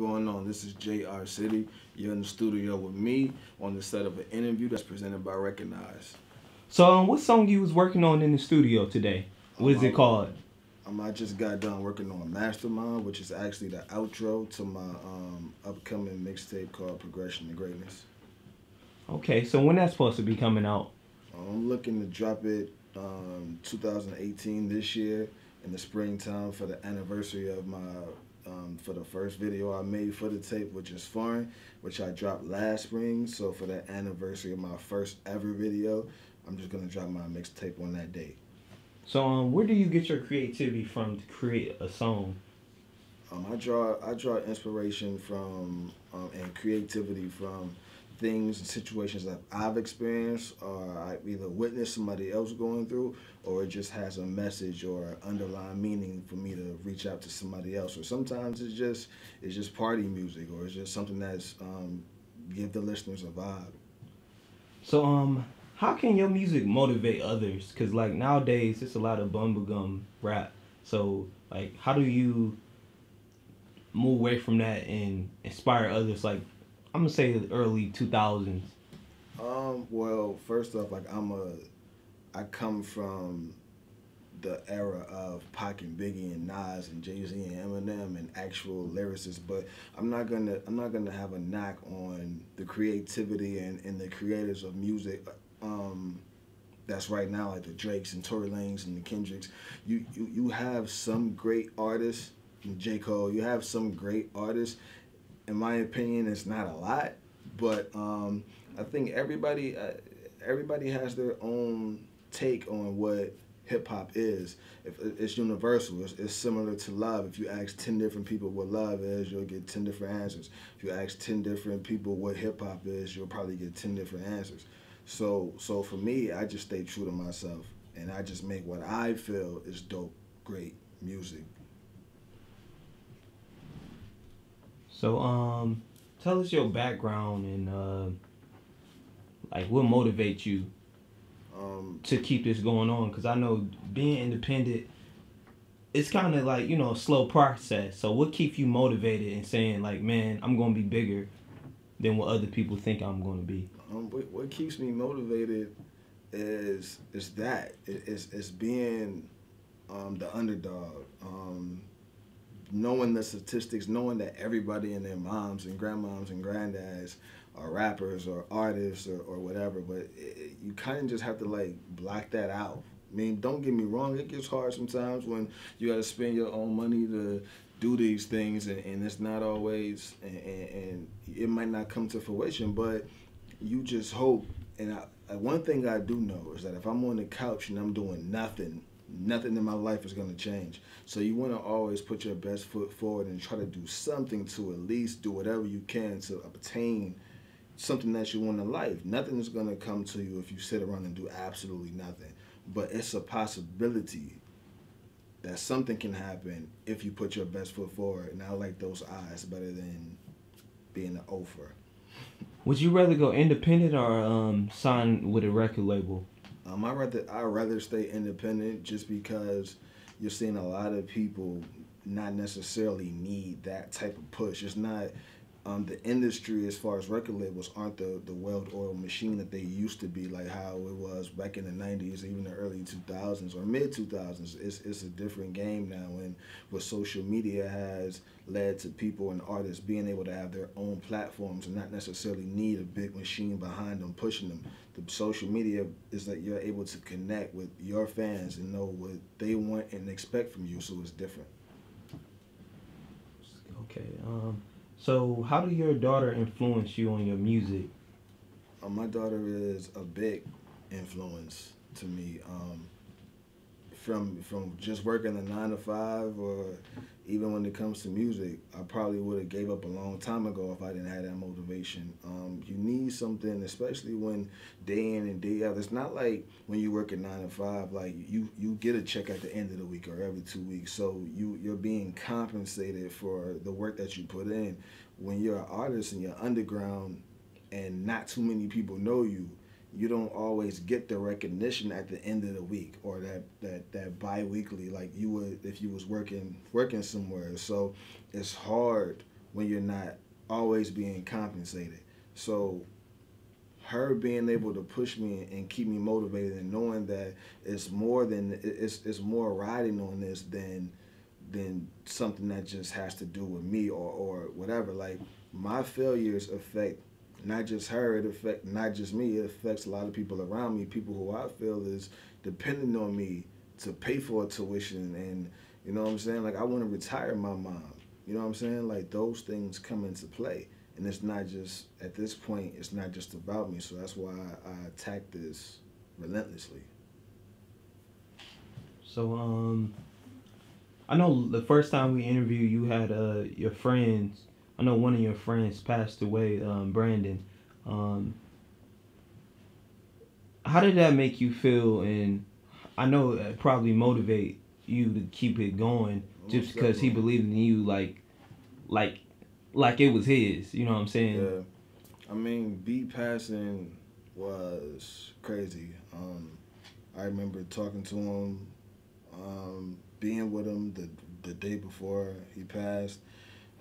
going on? This is Jayr City. You're in the studio with me on the set of an interview that's presented by Recognize. So, what song you was working on in the studio today? What is it called? I just got done working on Mastermind, which is actually the outro to my upcoming mixtape called Progression to Greatness. Okay, so when that's supposed to be coming out? I'm looking to drop it 2018 this year in the springtime for the anniversary of my for the first video I made for the tape, which is Foreign, which I dropped last spring. So for the anniversary of my first ever video, I'm just gonna drop my mixtape on that date. So where do you get your creativity from to create a song? I draw inspiration from and creativity from things and situations that I've experienced, or I either witnessed somebody else going through, or it just has a message or underlying meaning for me to reach out to somebody else. Or sometimes it's just party music, or it's just something that's give the listeners a vibe. So how can your music motivate others? Cause like nowadays it's a lot of bumblegum rap. So like how do you move away from that and inspire others? Like I'm gonna say the early 2000s. Well, first off, I come from the era of Pac and Biggie and Nas and Jay-Z and Eminem and actual lyricists, but I'm not gonna have a knock on the creativity and the creators of music. That's right now, like the Drakes and Tory Lanez and the Kendricks. You have some great artists, and J. Cole. You have some great artists. In my opinion, it's not a lot, but I think everybody has their own take on what hip hop is. If it's universal, it's similar to love. If you ask 10 different people what love is, you'll get 10 different answers. If you ask 10 different people what hip hop is, you'll probably get 10 different answers. So for me, I just stay true to myself, and I just make what I feel is dope, great music. So tell us your background and like what motivates you to keep this going on? Because I know being independent, it's kind of like, you know, a slow process. So what keeps you motivated and saying like, man, I'm going to be bigger than what other people think I'm going to be? What keeps me motivated is it's being the underdog. Knowing the statistics, knowing that everybody and their moms and grandmoms and granddads are rappers or artists or whatever, but you kind of just have to like block that out. I mean, don't get me wrong, it gets hard sometimes when you got to spend your own money to do these things, and it's not always, and it might not come to fruition, but you just hope. And one thing I do know is that if I'm on the couch and I'm doing nothing in my life is going to change. So you want to always put your best foot forward and try to do something to at least do whatever you can to obtain something that you want in life. Nothing is going to come to you if you sit around and do absolutely nothing. But it's a possibility that something can happen if you put your best foot forward. And I like those odds better than being an offer. Would you rather go independent or sign with a record label? I'd rather stay independent, just because you're seeing a lot of people not necessarily need that type of push. It's not the industry, as far as record labels, aren't the well-oiled machine that they used to be, like how it was back in the 90s, even the early 2000s or mid 2000s. It's a different game now, and what social media has led to people and artists being able to have their own platforms and not necessarily need a big machine behind them pushing them. The social media is that you're able to connect with your fans and know what they want and expect from you, so it's different. Okay. So how do your daughter influence you on your music? My daughter is a big influence to me. From just working a 9 to 5, or even when it comes to music, I probably would have gave up a long time ago if I didn't have that motivation. You need something, especially when day in and day out. It's not like when you work a 9 to 5, like you get a check at the end of the week or every 2 weeks. So you're being compensated for the work that you put in. When you're an artist and you're underground and not too many people know you, you don't always get the recognition at the end of the week, or that bi-weekly like you would if you was working somewhere. So it's hard when you're not always being compensated. So her being able to push me and keep me motivated and knowing that it's more riding on this than something that just has to do with me or whatever. Like my failures affect not just her, it affects not just me, it affects a lot of people around me, people who I feel is depending on me to pay for a tuition. And you know what I'm saying? Like I want to retire my mom. You know what I'm saying? Like those things come into play. And it's not just, at this point, it's not just about me. So that's why I attack this relentlessly. So, I know the first time we interviewed, you had your friends. I know one of your friends passed away, Brandon. Um, how did that make you feel? And I know it probably motivate you to keep it going, just because he believed in you, like, like it was his. You know what I'm saying? Yeah. I mean, B passing was crazy. I remember talking to him, being with him the day before he passed,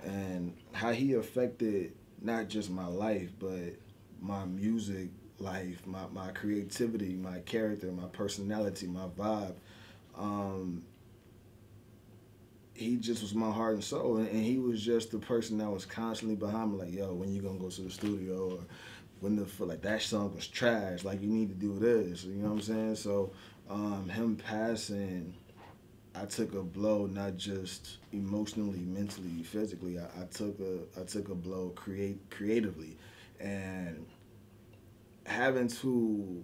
and how he affected not just my life, but my music life, my creativity, my character, my personality, my vibe. Um, he just was my heart and soul, and he was just the person that was constantly behind me, like, yo, when you gonna go to the studio, or when like that song was trash, like you need to do this, you know what I'm saying? So him passing, I took a blow, not just emotionally, mentally, physically. I took a blow creatively, and having to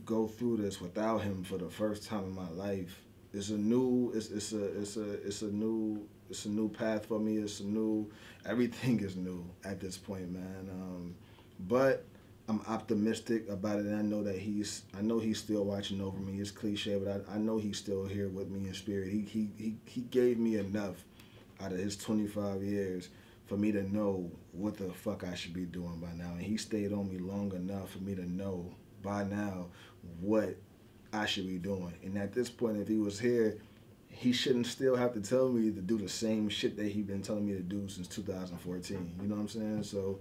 go through this without him for the first time in my life, it's a new path for me. It's a new, everything is new at this point, man. But I'm optimistic about it, and I know he's still watching over me. It's cliche, but I know he's still here with me in spirit. He gave me enough out of his 25 years for me to know what the fuck I should be doing by now, and he stayed on me long enough for me to know by now what I should be doing. And at this point, if he was here, he shouldn't still have to tell me to do the same shit that he's been telling me to do since 2014. You know what I'm saying? So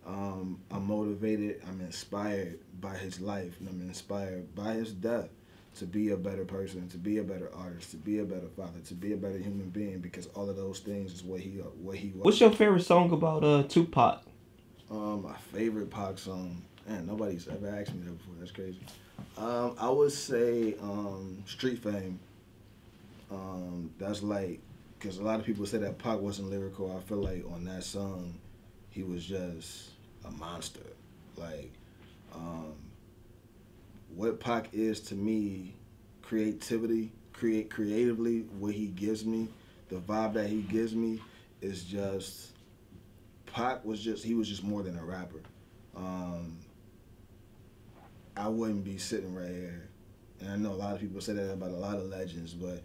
I'm motivated, I'm inspired by his life, and I'm inspired by his death to be a better person, to be a better artist, to be a better father, to be a better human being, because all of those things is what he was. What's your favorite song about Tupac? My favorite Pac song. Man, nobody's ever asked me that before. That's crazy. I would say Street Fame. That's like, because a lot of people say that Pac wasn't lyrical. I feel like on that song, he was just a monster. Like, what Pac is to me, creatively, what he gives me, the vibe that he gives me is just, he was just more than a rapper. I wouldn't be sitting right here, and I know a lot of people say that about a lot of legends, but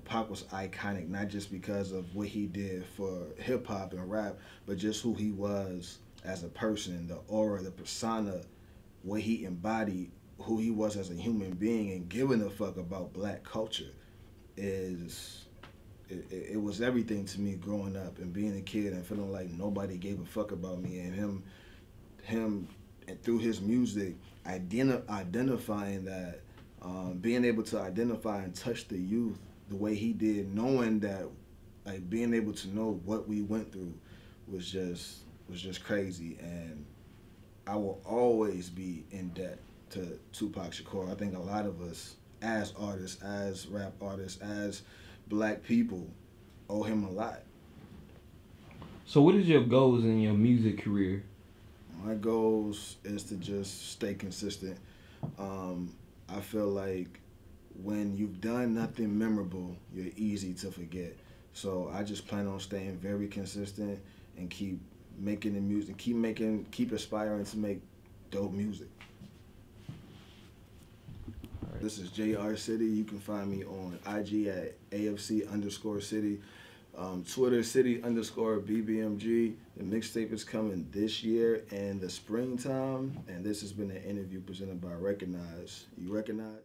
Pac was iconic, not just because of what he did for hip hop and rap, but just who he was as a person, the aura, the persona, what he embodied, who he was as a human being, and giving a fuck about black culture it was everything to me growing up and being a kid and feeling like nobody gave a fuck about me, and him and through his music identifying that, being able to identify and touch the youth the way he did, knowing that, like, being able to know what we went through was just crazy. And I will always be in debt to Tupac Shakur. I think a lot of us as artists, as rap artists, as black people owe him a lot. So what is your goals in your music career? My goals is to just stay consistent. I feel like when you've done nothing memorable, you're easy to forget. So I just plan on staying very consistent and keep making the music, keep aspiring to make dope music. Right. This is Jayr City. You can find me on IG at AFC_City. Twitter City_BBMG. The mixtape is coming this year in the springtime, and this has been an interview presented by Recognize. You recognize?